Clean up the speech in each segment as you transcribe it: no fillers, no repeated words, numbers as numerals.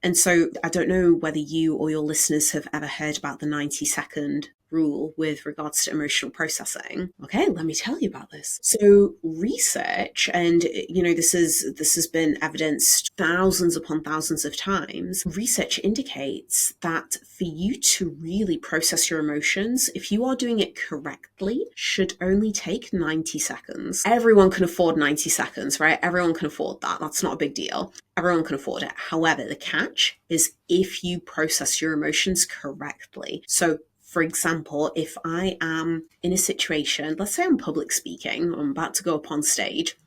And so I don't know whether you or your listeners have ever heard about the 90-second rule with regards to emotional processing. Okay, let me tell you about this. So research, and this has been evidenced thousands upon thousands of times. Research indicates that for you to really process your emotions, if you are doing it correctly, should only take 90 seconds. Everyone can afford 90 seconds, right? Everyone can afford that. That's not a big deal. Everyone can afford it. However, the catch is if you process your emotions correctly. So for example, if I am in a situation, let's say I'm public speaking, I'm about to go up on stage,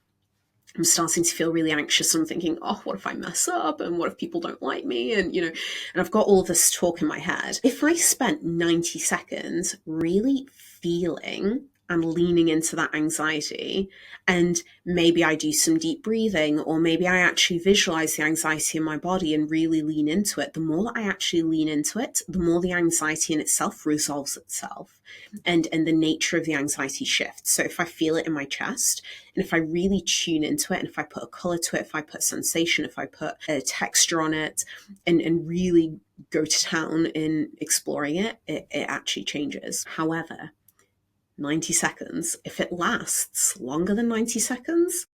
I'm starting to feel really anxious. I'm thinking, oh, what if I mess up? And what if people don't like me? And I've got all this talk in my head. If I spent 90 seconds really feeling and leaning into that anxiety, and maybe I do some deep breathing, or maybe I actually visualize the anxiety in my body and really lean into it, the more that I actually lean into it, the more the anxiety in itself resolves itself, and the nature of the anxiety shifts. So if I feel it in my chest, and if I really tune into it, and if I put a color to it, if I put sensation, if I put a texture on it, and really go to town in exploring it, it actually changes. However, 90 seconds, if it lasts longer than 90 seconds,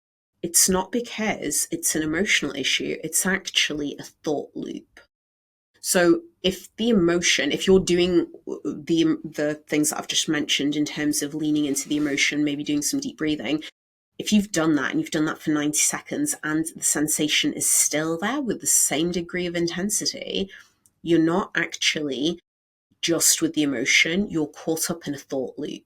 it's not because it's an emotional issue, it's actually a thought loop. So if you're doing the things that I've just mentioned in terms of leaning into the emotion, maybe doing some deep breathing, if you've done that and you've done that for 90 seconds and the sensation is still there with the same degree of intensity, you're not actually just with the emotion, you're caught up in a thought loop.